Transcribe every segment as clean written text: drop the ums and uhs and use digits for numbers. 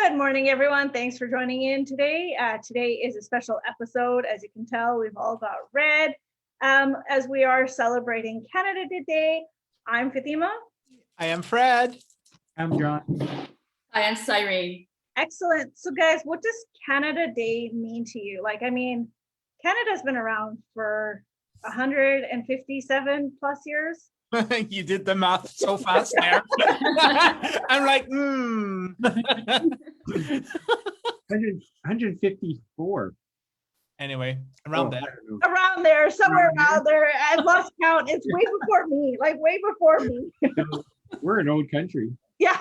Good morning, everyone. Thanks for joining in today. Today is a special episode. As you can tell, we've all got red as we are celebrating Canada Day. I'm Fatima. I am Fred. I'm John. I am Cyrene. Excellent. So guys, what does Canada Day mean to you? Like, I mean, Canada's been around for 157 plus years. You did the math so fast there. I'm like, 154. Anyway, around there. Around there, somewhere around there. I've lost count. It's way before me, like way before me. We're an old country. Yeah.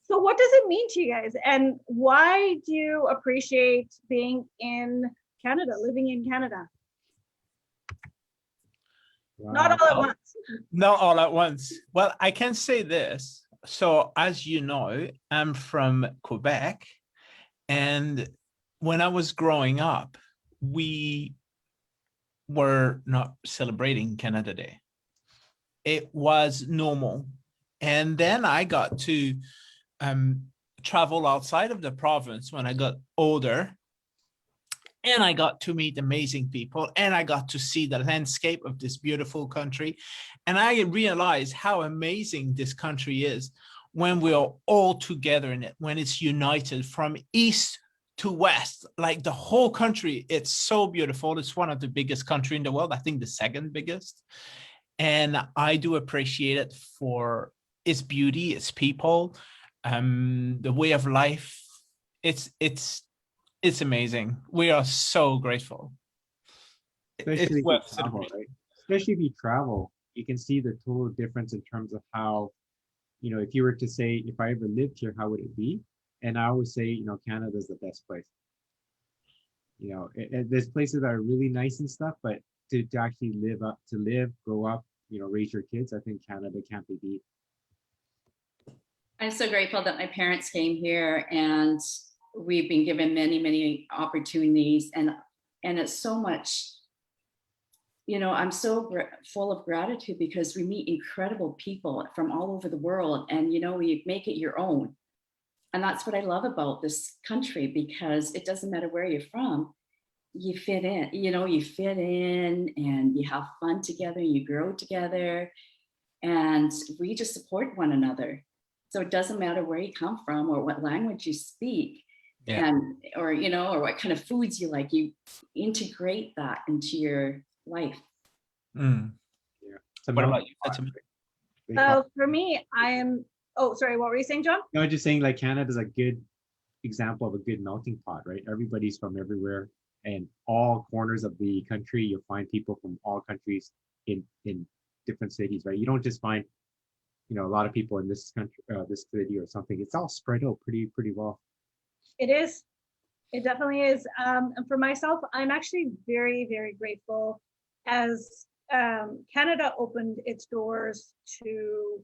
So what does it mean to you guys? And why do you appreciate being in Canada, living in Canada? Wow. Not all at once. Not all at once. Well, I can say this. So as you know, I'm from Quebec. And when I was growing up, we were not celebrating Canada Day. It was normal. And then I got to travel outside of the province when I got older. And I got to meet amazing people, and I got to see the landscape of this beautiful country. And I realized how amazing this country is when we're all together in it, when it's united from east to west, like the whole country. It's so beautiful. It's one of the biggest countries in the world. I think the second biggest. And I do appreciate it for its beauty, its people, the way of life. It's amazing. We are so grateful. Especially, It's worth if you travel, celebrating. right? Especially if you travel, you can see the total difference in terms of how, if you were to say, if I ever lived here, how would it be? And I always say, Canada is the best place. There's places that are really nice and stuff, but to actually grow up, raise your kids, I think Canada can't be beat. I'm so grateful that my parents came here, and we've been given many, many opportunities, and it's so much, I'm so full of gratitude because we meet incredible people from all over the world, and we make it your own. And that's what I love about this country, because it doesn't matter where you're from, you fit in, you fit in and you have fun together, you grow together, and we just support one another. So it doesn't matter where you come from or what language you speak. Yeah. Or what kind of foods you like, you integrate that into your life. Mm. Yeah. What about you, Fatima? For me, sorry, what were you saying, John? No, I'm just saying, like, Canada's a good example of a good melting pot, right? Everybody's from everywhere, and all corners of the country, you'll find people from all countries in different cities, right? You don't just find, a lot of people in this country, this city or something. It's all spread out pretty well. It is. It definitely is. And for myself, I'm actually very, very grateful as Canada opened its doors to,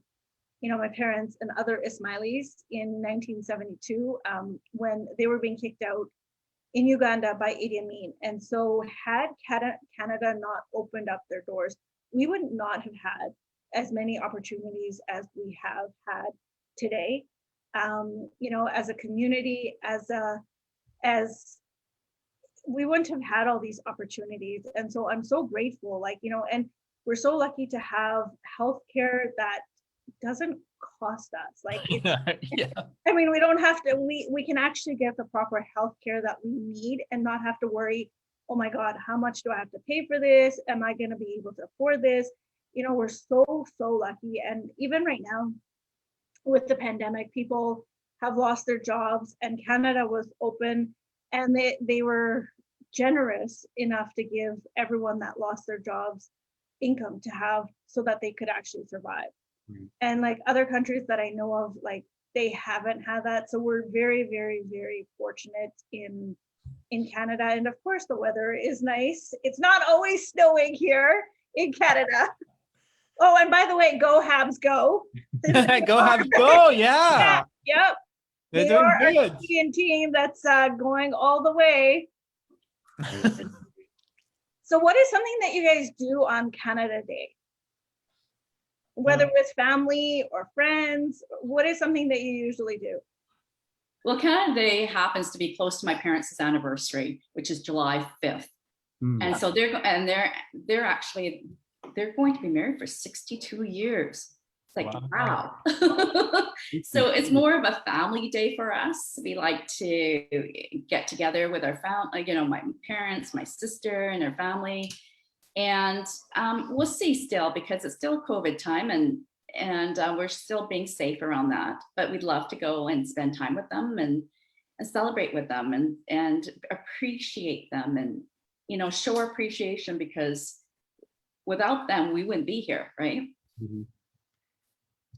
my parents and other Ismailis in 1972 when they were being kicked out in Uganda by Idi Amin. And so had Canada not opened up their doors, we would not have had as many opportunities as we have had today. As a community, as we wouldn't have had all these opportunities. And so I'm so grateful, and we're so lucky to have healthcare that doesn't cost us. Yeah. I mean, we don't have to, we can actually get the proper healthcare that we need and not have to worry, oh my God, how much do I have to pay for this? Am I going to be able to afford this? We're so lucky. And even right now, with the pandemic, people have lost their jobs, and Canada was open, and they were generous enough to give everyone that lost their jobs income to have so that they could actually survive. Mm-hmm. And like other countries that I know of, like they haven't had that. So we're very, very, very fortunate in Canada. And of course the weather is nice. It's not always snowing here in Canada. Oh, and by the way, go Habs, go. Go Habs, go, yeah. Yep. They're They are doing a good. Canadian team that's going all the way. So what is something that you guys do on Canada Day? Whether with family or friends, what is something that you usually do? Well, Canada Day happens to be close to my parents' anniversary, which is July 5th. Mm. And so they're actually, they're going to be married for 62 years. It's like, wow. So it's more of a family day for us. We like to get together with our family, you know, my parents, my sister and her family. And we'll see still, because it's still COVID time, and we're still being safe around that. But we'd love to go and spend time with them and celebrate with them and appreciate them, and, you know, show our appreciation, because without them, we wouldn't be here, right? Mhm.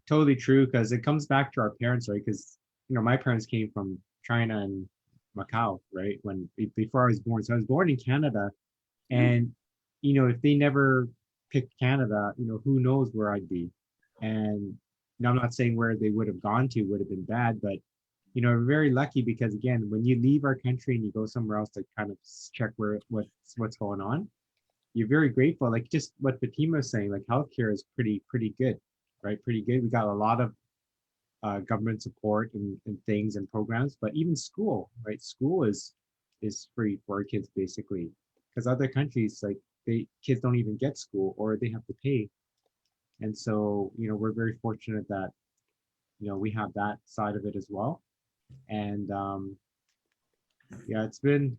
Totally true, because it comes back to our parents, right? Because, you know, my parents came from China and Macau, right? Before I was born. So I was born in Canada, and, you know, if they never picked Canada, you know, who knows where I'd be. And, you know, I'm not saying where they would have gone to would have been bad, but, you know, we're very lucky, because again, when you leave our country and you go somewhere else to kind of check what's going on, you're very grateful. Like just what Fatima was saying, like healthcare is pretty good, right? Pretty good. We got a lot of government support and things and programs, but even school, right? School is free for our kids basically, because other countries, like kids don't even get school, or they have to pay. And so, you know, we're very fortunate that, you know, we have that side of it as well. And yeah, it's been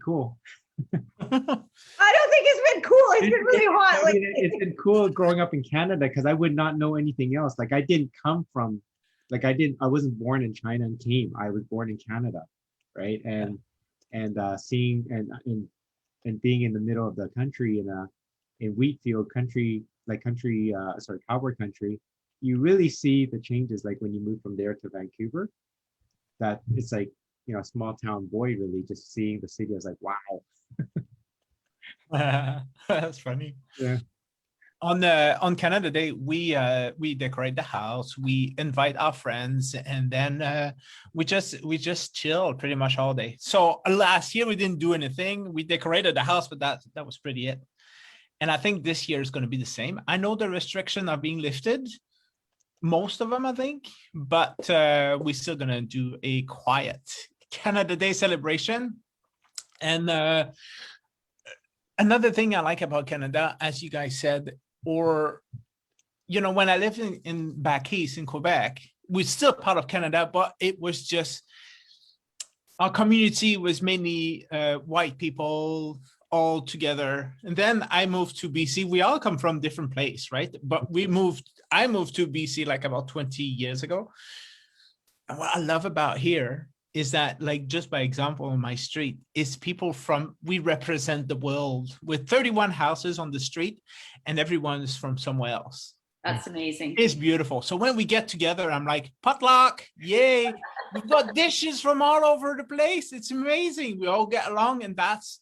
cool. I don't think it's been cool. It's been really hot. I mean, it's been cool growing up in Canada, because I would not know anything else. Like I didn't come from, like I wasn't born in China and came. I was born in Canada, right? And seeing and being in the middle of the country in wheat field country, cowboy country, you really see the changes. Like when you move from there to Vancouver, that it's like, you know, a small town boy really just seeing the city. I was like, wow. That's funny. Yeah. On Canada Day, we decorate the house, we invite our friends, and then we just chill pretty much all day. So last year we didn't do anything. We decorated the house, but that was pretty it. And I think this year is going to be the same. I know the restrictions are being lifted, most of them, I think, but we're still going to do a quiet Canada Day celebration. And another thing I like about Canada, as you guys said, or, you know, when I lived in back east in Quebec, we're still part of Canada, but it was just, our community was mainly white people all together. And then I moved to BC. We all come from different place, right? But I moved to BC like about 20 years ago. And what I love about here is that, like, just by example, on my street is people we represent the world with 31 houses on the street, and everyone is from somewhere else. That's amazing. It's beautiful. So when we get together, I'm like, potluck, yay. We've got dishes from all over the place. It's amazing. We all get along, and that's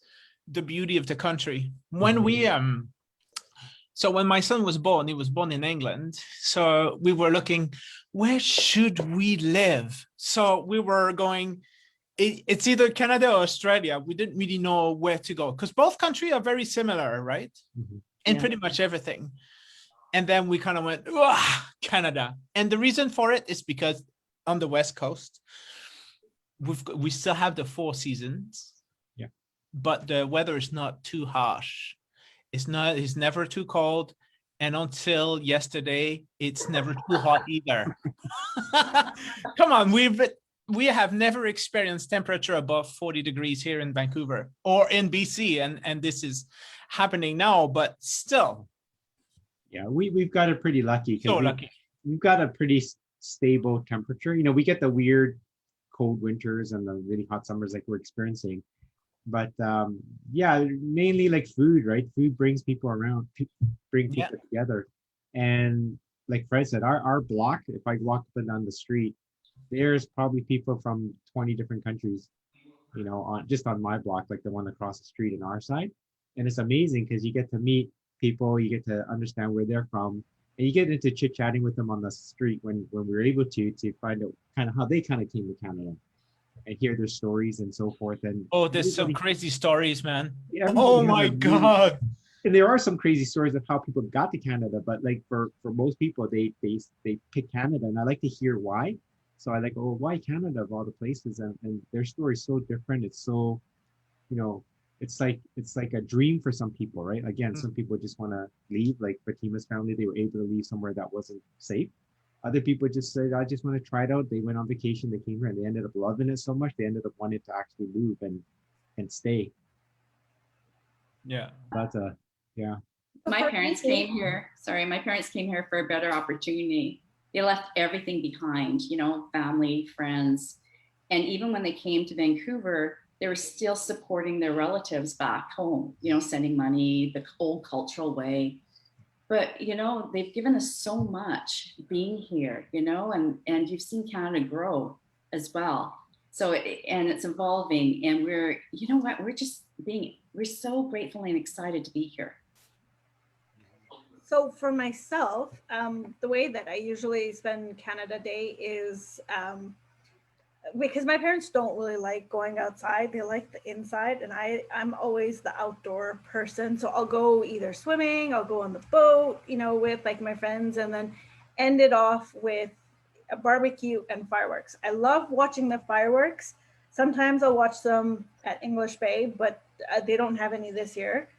the beauty of the country. When so when my son was born, he was born in England. So we were looking, where should we live? So we were going, it's either Canada or Australia. We didn't really know where to go, because both countries are very similar, right? Mm-hmm. And pretty much everything. And then we kind of went, Canada. And the reason for it is because on the West Coast, we still have the 4 seasons. Yeah. But the weather is not too harsh. It's never too cold. And until yesterday, it's never too hot either. Come on, we have never experienced temperature above 40 degrees here in Vancouver or in BC, and this is happening now, but still. Yeah, we've got it pretty lucky. So lucky. We've got a pretty stable temperature. You know, we get the weird cold winters and the really hot summers like we're experiencing. But yeah, mainly like food, right? Food brings people around, bring people together. And like Fred said, our block, if I walk up and down the street, there's probably people from 20 different countries, you know, just on my block, like the one across the street on our side. And it's amazing because you get to meet people, you get to understand where they're from, and you get into chit-chatting with them on the street when we're able to find out kind of how they kind of came to Canada and hear their stories and so forth. And there's some crazy stories, man. Yeah, oh my God. And there are some crazy stories of how people got to Canada, but like for most people, they pick Canada, and I like to hear why. So I like, oh, why Canada of all the places? And their story is so different. It's so, you know, it's like a dream for some people, right? Again, Mm. some people just want to leave. Like Fatima's family, they were able to leave somewhere that wasn't safe. Other people just said, I just want to try it out. They went on vacation, they came here, and they ended up loving it so much, they ended up wanting to actually move and stay. Yeah. That's a, yeah. My For parents me, came here, sorry, my parents came here for a better opportunity. They left everything behind, you know, family, friends. And even when they came to Vancouver, they were still supporting their relatives back home, you know, sending money the old cultural way. But, you know, they've given us so much being here, you know, and you've seen Canada grow as well. So, and it's evolving, and we're, you know what, we're so grateful and excited to be here. So for myself, the way that I usually spend Canada Day is because my parents don't really like going outside. They like the inside, and I'm always the outdoor person. So I'll go either swimming, I'll go on the boat, you know, with like my friends, and then end it off with a barbecue and fireworks. I love watching the fireworks. Sometimes I'll watch them at English Bay, but they don't have any this year.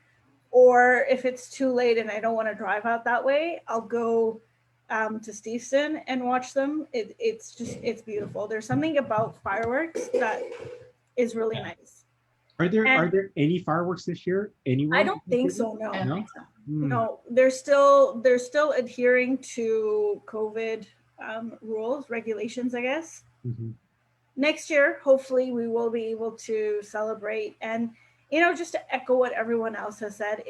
Or if it's too late and I don't want to drive out that way, I'll go to Steveston and watch them. It's beautiful. There's something about fireworks that is really Yeah. nice. Are And there any fireworks this year anywhere? I don't think so. No, I don't No? think so. Hmm. no. They're still adhering to COVID rules, regulations, I guess. Mhm. Next year, hopefully, we will be able to celebrate. And you know, just to echo what everyone else has said,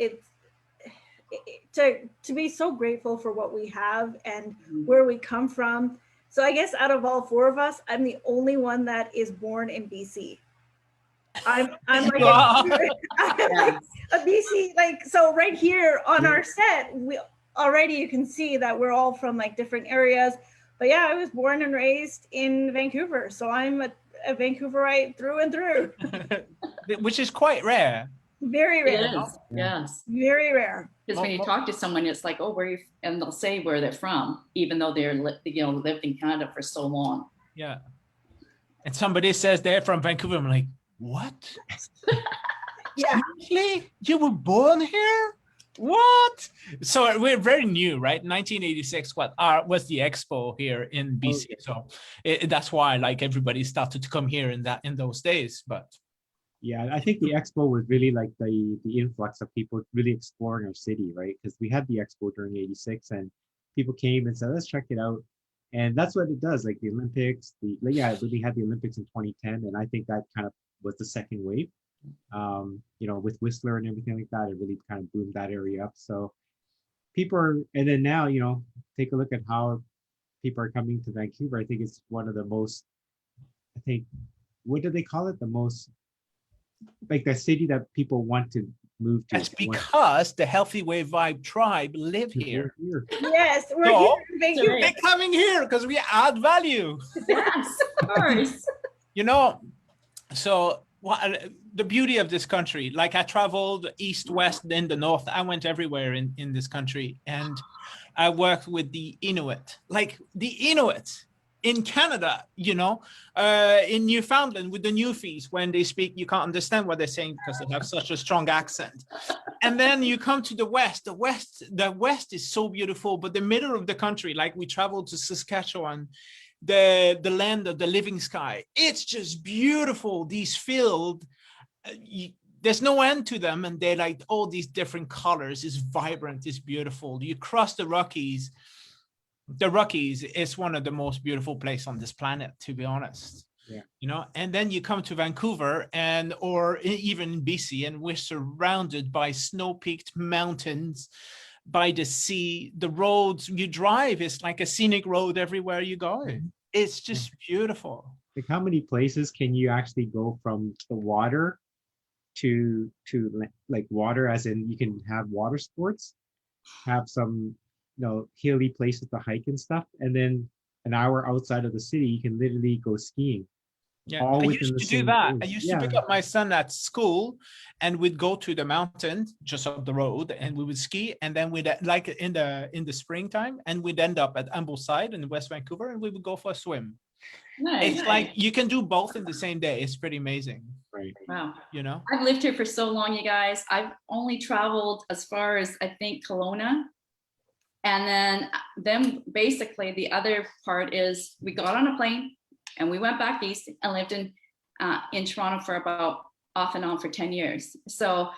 to be so grateful for what we have and where we come from. So I guess out of all four of us, I'm the only one that is born in BC. I'm like Wow. I'm like a BC, like, so right here on our set, we already, you can see that we're all from like different areas. But yeah, I was born and raised in Vancouver, so I'm a Vancouverite through and through. Which is quite rare. Very It rare, is, yes. very rare. Because when you talk to someone, it's like, oh, where are you? And they'll say where they're from, even though they're, you know, lived in Canada for so long. Yeah. And somebody says they're from Vancouver. I'm like, what? Yeah. Seriously? You were born here? What? So we're very new, right? 1986 was the expo here in BC. Okay. So that's why like everybody started to come here in those days. But Yeah, I think the expo was really like the influx of people really exploring our city, right? Because we had the expo during '86, and people came and said, "Let's check it out," and that's what it does. Like the Olympics, it really had the Olympics in 2010, and I think that kind of was the second wave. You know, with Whistler and everything like that, it really kind of boomed that area up. So people are, and then now, you know, take a look at how people are coming to Vancouver. I think it's one of the most, I think, what do they call it? The most, like the city that people want to move to. that's They want because the Healthy Way Vibe tribe live to here. live here. Yes, we're So, here in Vancouver. They're coming here because we add value. Yes, of course. You know, so the beauty of this country, like I traveled east, west, then the north. I went everywhere in this country, and I worked with the Inuit, like the Inuit in Canada, you know, in Newfoundland with the Newfies. When they speak, you can't understand what they're saying because they have such a strong accent. And then you come to the west. The west is so beautiful, but the middle of the country, like we traveled to Saskatchewan, the land of the living sky, it's just beautiful. These fields, there's no end to them, and they're like all these different colors. It's vibrant, it's beautiful. You cross the Rockies. The Rockies is one of the most beautiful places on this planet, to be honest. Yeah. You know, and then you come to Vancouver or even BC, and we're surrounded by snow-peaked mountains, by the sea. The roads you drive is like a scenic road everywhere you go. It's just beautiful. Like how many places can you actually go from the water to like water, as in you can have water sports, have some, you know, hilly places to hike and stuff, and then an hour outside of the city you can literally go skiing. Yeah, All I within used the to do same that. area. I used Yeah. to pick up my son at school, and we'd go to the mountain just up the road, and we would ski. And then we'd like in the springtime, and we'd end up at Ambleside in West Vancouver, and we would go for a swim. Nice. It's like you can do both in the same day. It's pretty amazing, Right. Wow. you know? I've lived here for so long, you guys. I've only traveled as far as I think Kelowna. And then basically the other part is we got on a plane and we went back east and lived in Toronto for about off and on for 10 years. So,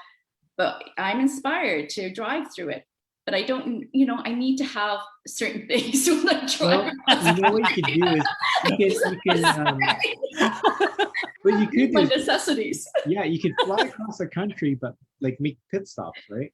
but I'm inspired to drive through it. But I don't, I need to have certain things when I drive. Well, you know what you could do is what you could My do is, necessities. yeah, you could fly across the country, but like make pit stops, right?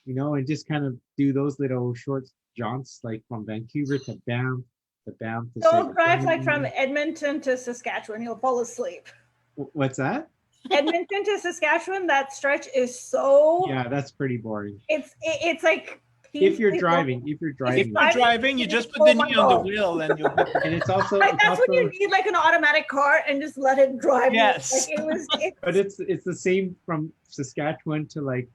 And just kind of do those little short jaunts, like from Vancouver to Banff, to Don't drive like Saskatchewan. from Edmonton to Saskatchewan, you'll fall asleep. What's that? Edmonton to Saskatchewan, that stretch is so, Yeah, that's pretty boring. it's like. If you're painfully driving, long. if you're If driving, you're driving, you just put the knee on the wheel and you'll get and it's also, Like, that's when you need like an automatic car and just let it drive. you. Yes. Like, but it's the same from Saskatchewan to like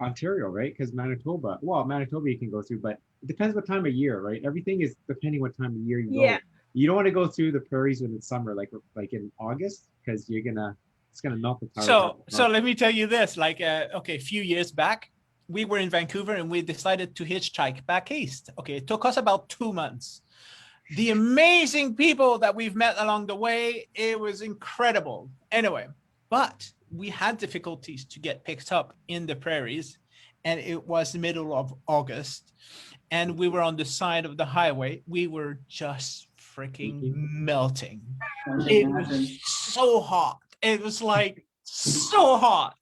Ontario, right? Because Manitoba you can go through, but it depends what time of year, right? Everything is depending what time of year you go. Yeah. You don't want to go through the prairies when it's summer, like in August, because it's gonna melt the tires. So let me tell you this, like, okay, a few years back, we were in Vancouver and we decided to hitchhike back east. Okay, it took us about 2 months. The amazing people that we've met along the way, it was incredible. Anyway, but we had difficulties to get picked up in the prairies, and it was the middle of August, and we were on the side of the highway. We were just freaking melting. It was so hot. It was like so hot.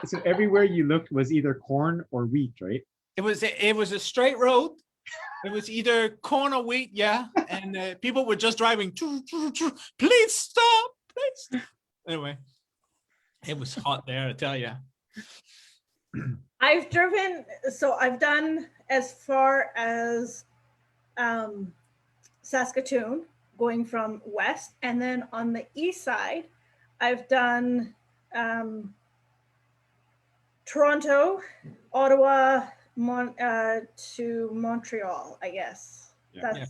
So everywhere you looked was either corn or wheat, right? It was a straight road. It was either corn or wheat, yeah. And people were just driving. Please stop, please. Anyway, it was hot there, I tell you. I've done as far as Saskatoon, going from west, and then on the east side, I've done Toronto, Ottawa, to Montreal, I guess. Yeah.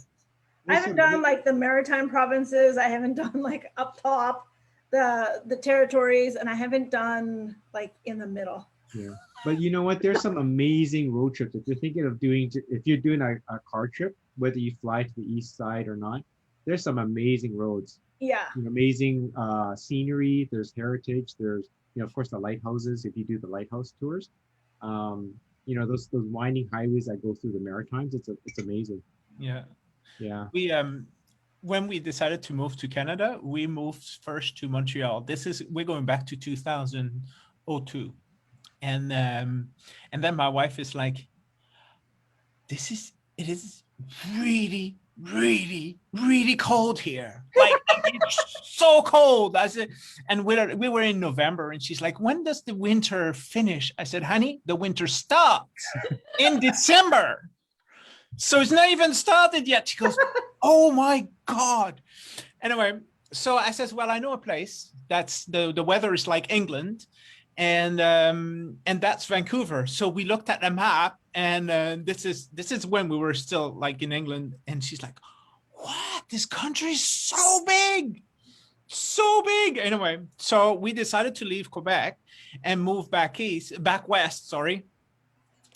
I haven't done like the maritime provinces. I haven't done like up top the territories, and I haven't done like in the middle. Yeah, but you know what? There's some amazing road trips. If you're thinking of if you're doing a car trip, whether you fly to the east side or not, there's some amazing roads. Yeah. Amazing scenery. There's heritage. There's, of course, the lighthouses. If you do the lighthouse tours, those winding highways that go through the Maritimes. It's amazing. Yeah. Yeah. We when we decided to move to Canada, we moved first to Montreal. We're going back to 2002. And then my wife is like, it is really, really, really cold here. Like it's so cold. I said, and we were in November, and she's like, when does the winter finish? I said, honey, the winter starts in December. So it's not even started yet. She goes, oh my God. Anyway, so I says, well, I know a place that's the weather is like England. And that's Vancouver. So we looked at the map, and this is when we were still like in England. And she's like, "What? This country is so big, so big." Anyway, so we decided to leave Quebec and move back west. Sorry.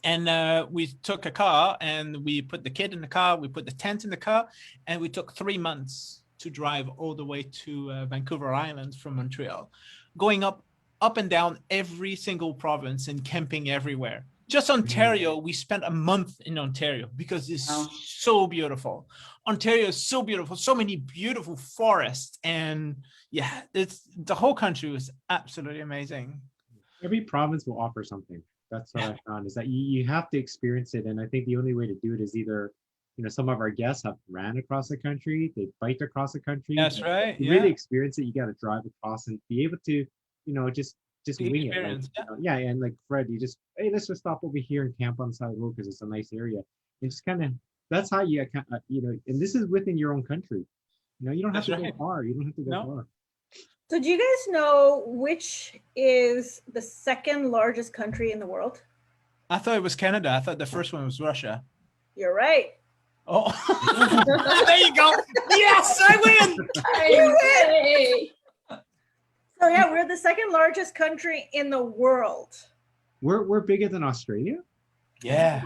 And we took a car, and we put the kid in the car. We put the tent in the car, and we took 3 months to drive all the way to Vancouver Island from Montreal, going up and down every single province and camping everywhere. Just Ontario, we spent a month in Ontario because it's so beautiful. Ontario is so beautiful, so many beautiful forests. And yeah, the whole country was absolutely amazing. Every province will offer something. That's what I found, is that you have to experience it. And I think the only way to do it is either, some of our guests have ran across the country, they biked across the country. That's right. To really experience it, you got to drive across and be able to, just wing it. Like, and like Fred, hey, let's just stop over here and camp on the side of the road because it's a nice area. And just kind of, that's how you, and this is within your own country. You don't have to go far. You don't have to go far. So do you guys know which is the second largest country in the world? I thought it was Canada. I thought the first one was Russia. You're right. Oh, there you go. Yes, I win. Yay. So yeah, we're the second largest country in the world. We're bigger than Australia? Yeah.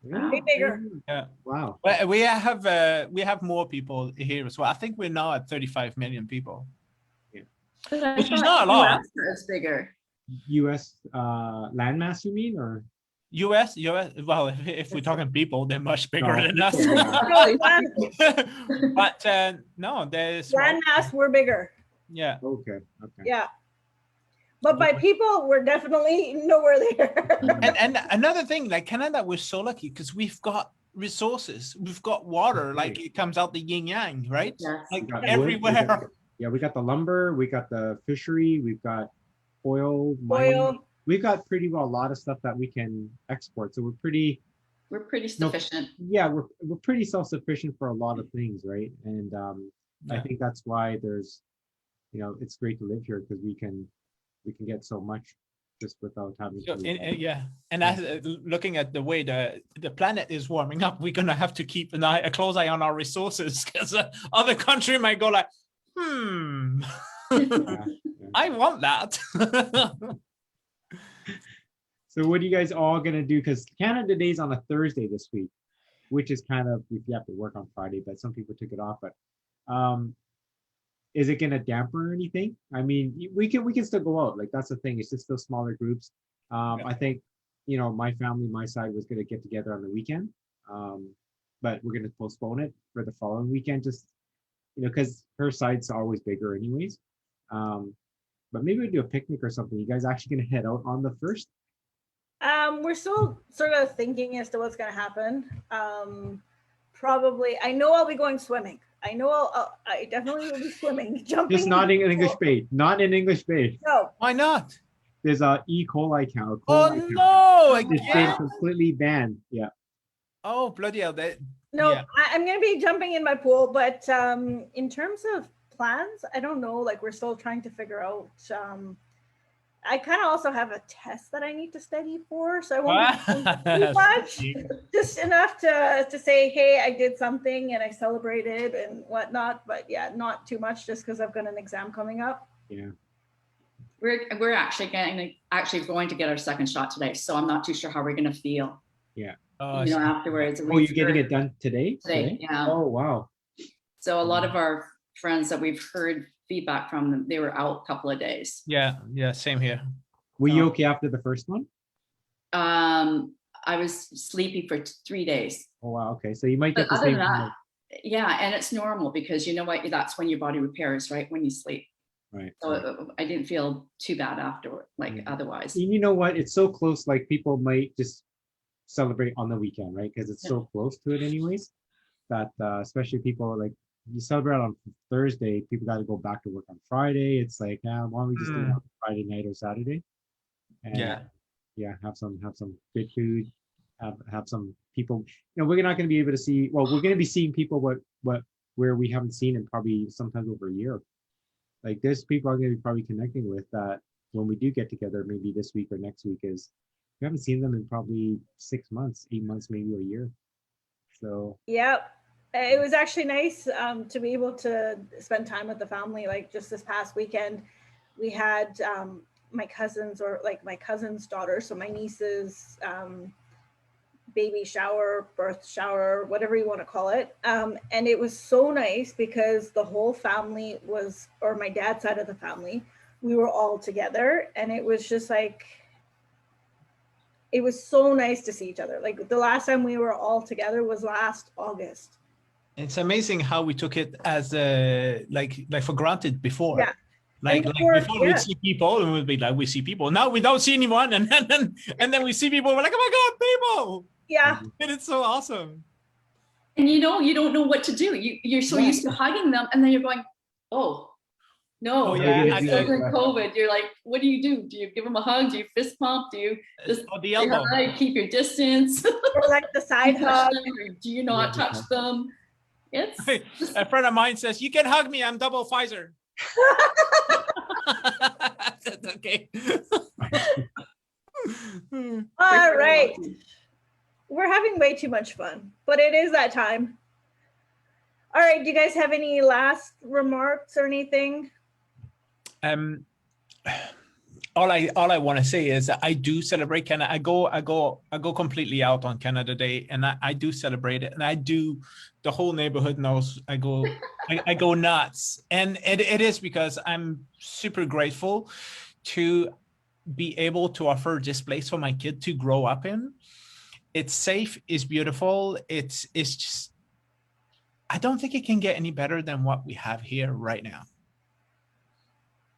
Wow. Way bigger. Yeah. Wow. Well, we have more people here as well. I think we're now at 35 million people. But I Which is thought not a lot. US was bigger. US landmass, you mean, or? US, well, if we're talking people, they're much bigger No, than us. people, No, land, But no, there's mass, we're bigger. yeah. Okay, okay. Yeah. But by people, we're definitely nowhere there. And another thing, like Canada, we're so lucky because we've got resources, we've got water, like it comes out the yin yang, right? Yes. Like We got wood, we everywhere. got- yeah, we got the lumber, we got the fishery, we've got oil, mining. Oil. We've got pretty well a lot of stuff that we can export. So we're pretty, We're pretty No. sufficient. yeah, we're pretty self-sufficient for a lot of things, right? And I Yeah. think that's why there's, it's great to live here because we can get so much just without having So, to. yeah, and as looking at the way the planet is warming up, we're gonna have to keep a close eye on our resources because other country might go like, Yeah. I want that. So what are you guys all gonna do? Because Canada Day's on a Thursday this week, which is kind of if you have to work on Friday, but some people took it off. But is it gonna damper anything? I mean, we can still go out. Like that's the thing. It's just still smaller groups. I think my family, my side was gonna get together on the weekend, but we're gonna postpone it for the following weekend. Just because her side's always bigger, anyways. But maybe we do a picnic or something. You guys actually gonna head out on the first? We're still sort of thinking as to what's going to happen. Probably, I know I'll be going swimming. I know I definitely will be swimming, jumping. Just not in English pool. Bay. Not in English Bay. No, Why not? There's a E. coli count. Oh no! It's been Again? completely banned. Yeah. Oh bloody hell! no, Yeah. I'm going to be jumping in my pool, but in terms of plans, I don't know. Like we're still trying to figure out. I kind of also have a test that I need to study for, so I won't be doing too much. Just enough to say, hey, I did something and I celebrated and whatnot. But yeah, not too much, just because I've got an exam coming up. Yeah. We're actually going to get our second shot today, so I'm not too sure how we're gonna feel. Oh, Afterwards. Oh, you're getting it done today? Today, yeah. Oh, wow. So a lot of our friends that we've heard feedback from them, they were out a couple of days. yeah, same here. Were you okay after the first one? I was sleepy for 3 days. Oh, wow. Okay. So you might But get the other same. than that, yeah, and it's normal because you know what? That's when your body repairs, right? When you sleep. Right. So I didn't feel too bad afterward, like Yeah. otherwise. And you know what? It's so close. Like people might just celebrate on the weekend, right? Because it's so close to it, anyways. That especially people like you celebrate on Thursday, people got to go back to work on Friday. It's like, why don't we just do it on Friday night or Saturday? And, yeah, have some good food, have some people. We're not going to be able to see. Well, we're going to be seeing people where we haven't seen in probably sometimes over a year. Like there's people I'm going to be probably connecting with that when we do get together, maybe this week or next week, is we haven't seen them in probably 6 months, 8 months, maybe a year. So Yep. It was actually nice to be able to spend time with the family. Like just this past weekend, we had my cousin's daughter, so my niece's baby shower, birth shower, whatever you want to call it. And it was so nice because the whole family was, or my dad's side of the family, we were all together. And it was just like, it was so nice to see each other. Like the last time we were all together was last August. It's amazing how we took it as like for granted before. Yeah. Like before, before we'd see people and we'd be like, we see people. Now we don't see anyone, and then we see people. We're like, oh my god, people! Yeah. And it's so awesome. And you don't know what to do. You're so used to hugging them, and then you're going, oh no, Oh, yeah, over COVID. You're like, what do? Do you give them a hug? Do you fist pump? Do you just Oh, the elbow. keep your distance? Or like the side hug. Or do you not touch them? It's A friend of mine says, you can hug me, I'm double Pfizer. That's okay. All right. we're having way too much fun, but it is that time. All right, do you guys have any last remarks or anything? Um, all I want to say is that I do celebrate Canada. I go completely out on Canada Day, and I do celebrate it, and I do. The whole neighborhood knows I go nuts, and it is because I'm super grateful to be able to offer this place for my kid to grow up in. It's safe, it's beautiful, it's just, I don't think it can get any better than what we have here right now.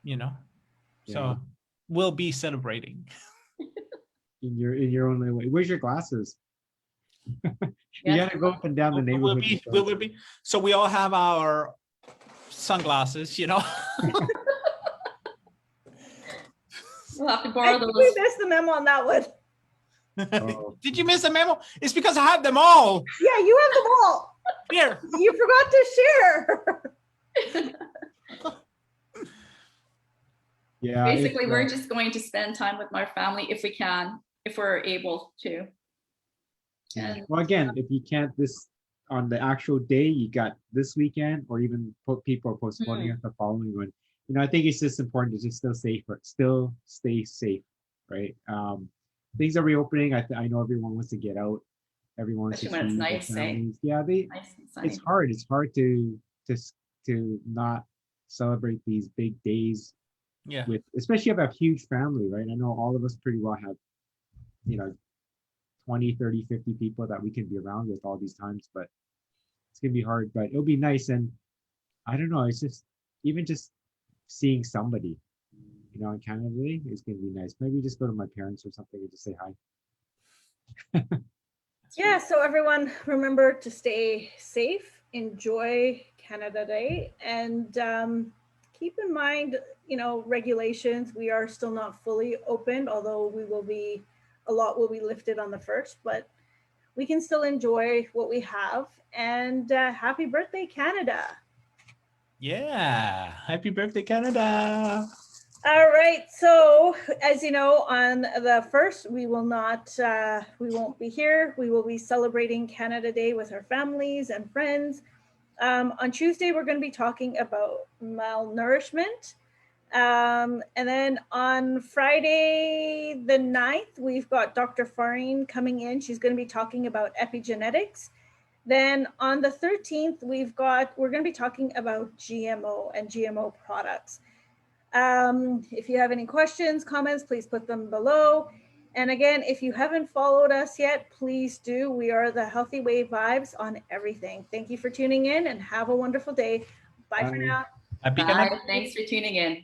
You know, Yeah. so we'll be celebrating. In your own way. Where's your glasses? You Yes. gotta go up and down the neighborhood. with Will those. we be? So we all have our sunglasses, you know. We'll have to I borrow think we those. missed the memo on that one. Oh. Did you miss a memo? It's because I have them all Yeah, you have them all. here. You forgot to share. Yeah. Basically, it's, we're just going to spend time with my family if we can, if we're able to. yeah. And Well, again, if you can't this on the actual day, you got this weekend, or even people are postponing it the following one. You know, I think it's just important to just still stay safe, right? Things are reopening. I know everyone wants to get out. Everyone wants to Especially when it's see their nice, eh? families. Yeah, nice and sunny. it's hard. It's hard to not celebrate these big days Yeah. with, especially if you have a huge family, right? I know all of us pretty well have, 20, 30, 50 people that we can be around with all these times, but it's gonna be hard, but it'll be nice. And I don't know, it's just, even just seeing somebody, in Canada Day is gonna be nice. Maybe just go to my parents or something and just say hi. Yeah, so everyone remember to stay safe, enjoy Canada Day, and keep in mind, regulations. We are still not fully opened, although a lot will be lifted on the 1st, but we can still enjoy what we have. And happy birthday, Canada. Yeah. Happy birthday, Canada. All right. So, as you know, on the 1st, we won't be here. We will be celebrating Canada Day with our families and friends. On Tuesday, we're going to be talking about malnourishment. And then on Friday, the 9th, we've got Dr. Farine coming in. She's going to be talking about epigenetics. Then on the 13th, we're going to be talking about GMO and GMO products. If you have any questions, comments, please put them below. And again, if you haven't followed us yet, please do. We are the Healthy Way Vibes on everything. Thank you for tuning in and have a wonderful day. Bye for Bye. now. Happy Bye. Canada. Thanks for tuning in.